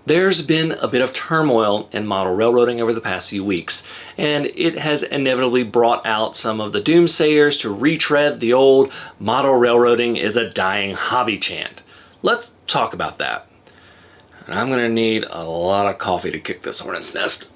There's been a bit of turmoil in model railroading over the past few weeks, and it has inevitably brought out some of the doomsayers to retread the old model railroading is a dying hobby chant. Let's talk about that. And I'm gonna need a lot of coffee to kick this hornet's nest.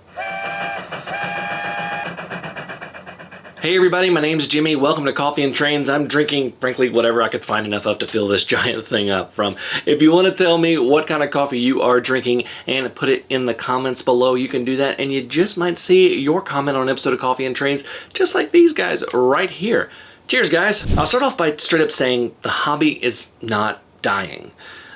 Hey everybody, my name's Jimmy. Welcome to Coffee and Trains. I'm drinking, frankly, whatever I could find enough of to fill this giant thing up from. If you want to tell me what kind of coffee you are drinking and put it in the comments below, you can do that, and you just might see your comment on an episode of Coffee and Trains, just like these guys right here. Cheers, guys. I'll start off by straight up saying the hobby is not dying.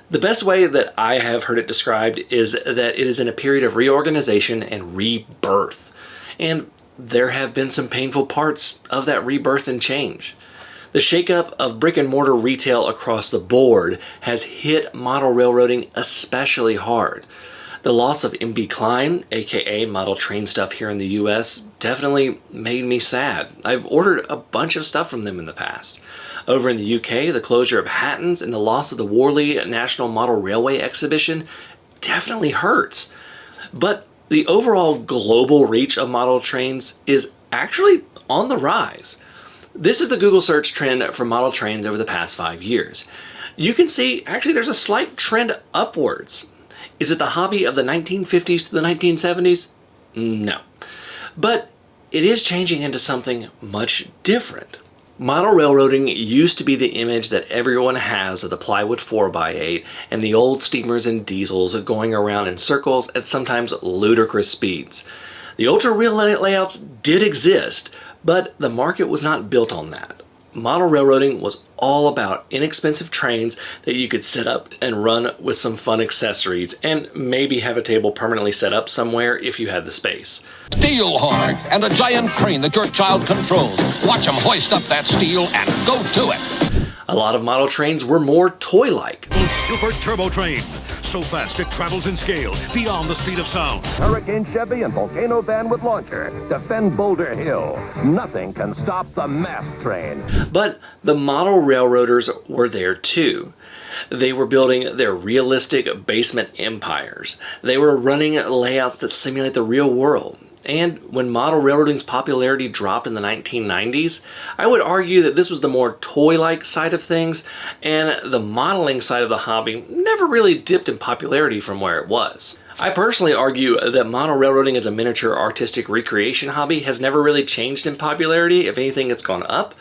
The best way that I have heard it described is that it is in a period of reorganization and rebirth. And there have been some painful parts of that rebirth and change. The shakeup of brick and mortar retail across the board has hit model railroading especially hard. The loss of MB Klein, aka Model Train Stuff here in the US, definitely made me sad. I've ordered a bunch of stuff from them in the past. Over in the UK, the closure of Hatton's and the loss of the Worley National Model Railway exhibition definitely hurts. But the overall global reach of model trains is actually on the rise. This is the Google search trend for model trains over the past 5 years. You can see actually there's a slight trend upwards. Is it the hobby of the 1950s to the 1970s? No. But it is changing into something much different. Model railroading used to be the image that everyone has of the plywood 4x8 and the old steamers and diesels going around in circles at sometimes ludicrous speeds. The ultra-real layouts did exist, but the market was not built on that. Model railroading was all about inexpensive trains that you could set up and run with some fun accessories and maybe have a table permanently set up somewhere if you had the space. Steel horn and a giant crane that your child controls. Watch them hoist up that steel and go to it. A lot of model trains were more toy-like. Super turbo train. So fast it travels in scale, beyond the speed of sound. Hurricane Chevy and Volcano van with launcher defend Boulder Hill. Nothing can stop the mass train. But the model railroaders were there too. They were building their realistic basement empires. They were running layouts that simulate the real world. And when model railroading's popularity dropped in the 1990s, I would argue that this was the more toy-like side of things, and the modeling side of the hobby never really dipped in popularity from where it was. I personally argue that model railroading as a miniature artistic recreation hobby has never really changed in popularity. If anything, it's gone up.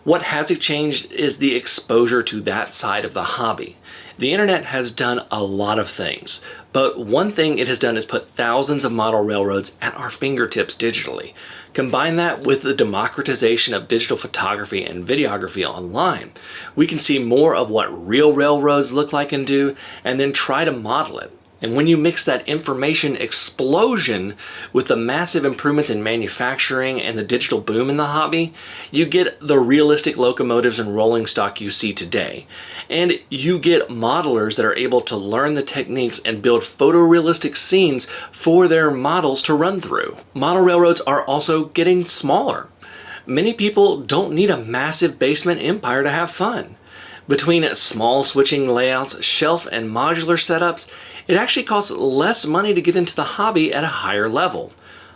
What has changed is the exposure to that side of the hobby. The internet has done a lot of things, but one thing it has done is put thousands of model railroads at our fingertips digitally. Combine that with the democratization of digital photography and videography online. We can see more of what real railroads look like and do, and then try to model it. And when you mix that information explosion with the massive improvements in manufacturing and the digital boom in the hobby, you get the realistic locomotives and rolling stock you see today. And you get modelers that are able to learn the techniques and build photorealistic scenes for their models to run through. Model railroads are also getting smaller. Many people don't need a massive basement empire to have fun. Between small switching layouts, shelf and modular setups, it actually costs less money to get into the hobby at a higher level.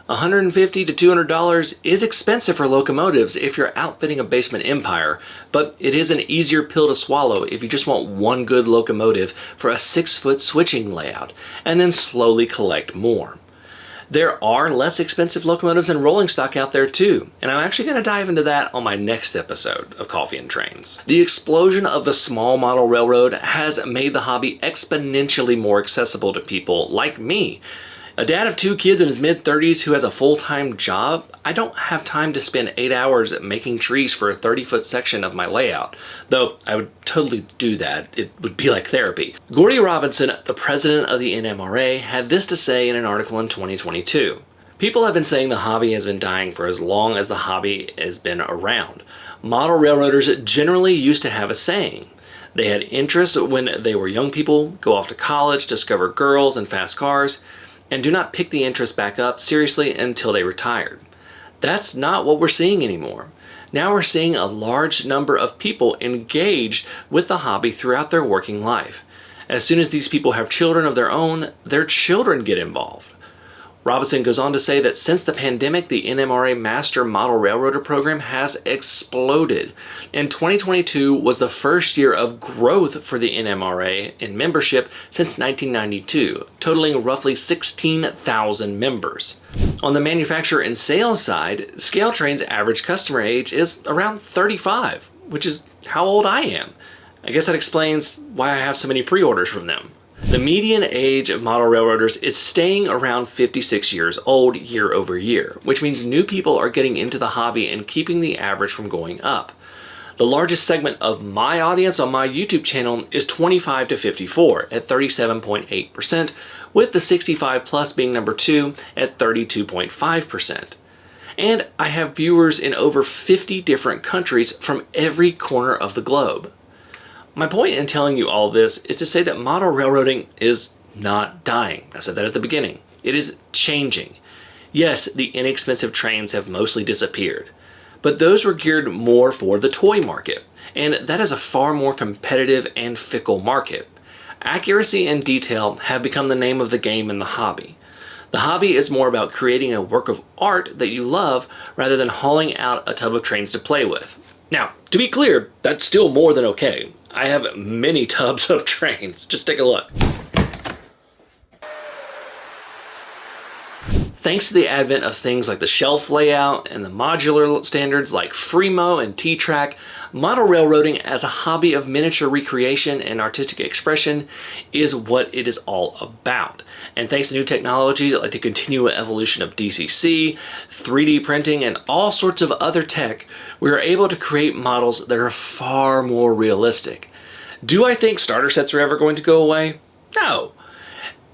$150 to $200 is expensive for locomotives if you're outfitting a basement empire, but it is an easier pill to swallow if you just want one good locomotive for a 6-foot switching layout, and then slowly collect more. There are less expensive locomotives and rolling stock out there too, and I'm actually going to dive into that on my next episode of Coffee and Trains. The explosion of the small model railroad has made the hobby exponentially more accessible to people like me. A dad of 2 kids in his mid-30s who has a full-time job, I don't have time to spend 8 hours making trees for a 30-foot section of my layout. Though I would totally do that. It would be like therapy. Gordy Robinson, the president of the NMRA, had this to say in an article in 2022. People have been saying the hobby has been dying for as long as the hobby has been around. Model railroaders generally used to have a saying. They had interests when they were young people, go off to college, discover girls and fast cars, and do not pick the interest back up seriously until they retired. That's not what we're seeing anymore. Now we're seeing a large number of people engaged with the hobby throughout their working life. As soon as these people have children of their own, their children get involved. Robinson goes on to say that since the pandemic, the NMRA Master Model Railroader program has exploded. And 2022 was the first year of growth for the NMRA in membership since 1992, totaling roughly 16,000 members. On the manufacturer and sales side, Scale Train's average customer age is around 35, which is how old I am. I guess that explains why I have so many pre-orders from them. The median age of model railroaders is staying around 56 years old year over year, which means new people are getting into the hobby and keeping the average from going up. The largest segment of my audience on my YouTube channel is 25 to 54 at 37.8%, with the 65 plus being number 2 at 32.5%. And I have viewers in over 50 different countries from every corner of the globe. My point in telling you all this is to say that model railroading is not dying. I said that at the beginning. It is changing. Yes, the inexpensive trains have mostly disappeared, but those were geared more for the toy market, and that is a far more competitive and fickle market. Accuracy and detail have become the name of the game in the hobby. The hobby is more about creating a work of art that you love rather than hauling out a tub of trains to play with. Now, to be clear, that's still more than okay. I have many tubs of trains. Just take a look. Thanks to the advent of things like the shelf layout and the modular standards like Freemo and T-Track, model railroading as a hobby of miniature recreation and artistic expression is what it is all about. And thanks to new technologies like the continual evolution of DCC, 3D printing, and all sorts of other tech, we are able to create models that are far more realistic. Do I think starter sets are ever going to go away? No.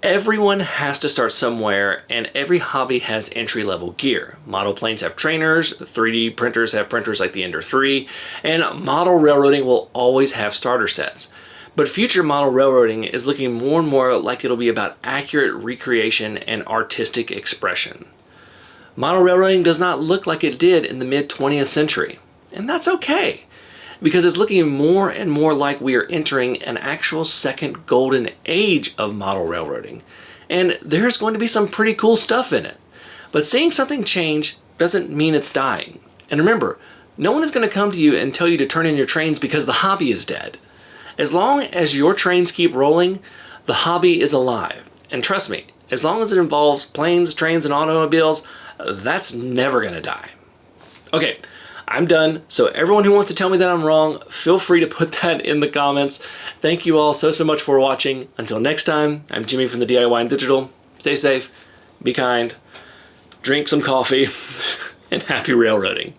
Everyone has to start somewhere, and every hobby has entry-level gear. Model planes have trainers, 3D printers have printers like the Ender 3, and model railroading will always have starter sets. But future model railroading is looking more and more like it'll be about accurate recreation and artistic expression. Model railroading does not look like it did in the mid-20th century, and that's okay, because it's looking more and more like we are entering an actual second golden age of model railroading, and there's going to be some pretty cool stuff in it. But seeing something change doesn't mean it's dying. And remember, no one is going to come to you and tell you to turn in your trains because the hobby is dead. As long as your trains keep rolling, the hobby is alive. And trust me, as long as it involves planes, trains, and automobiles, that's never going to die. Okay, I'm done. So everyone who wants to tell me that I'm wrong, feel free to put that in the comments. Thank you all so much for watching. Until next time, I'm Jimmy from the DIY and Digital. Stay safe, be kind, drink some coffee, and happy railroading.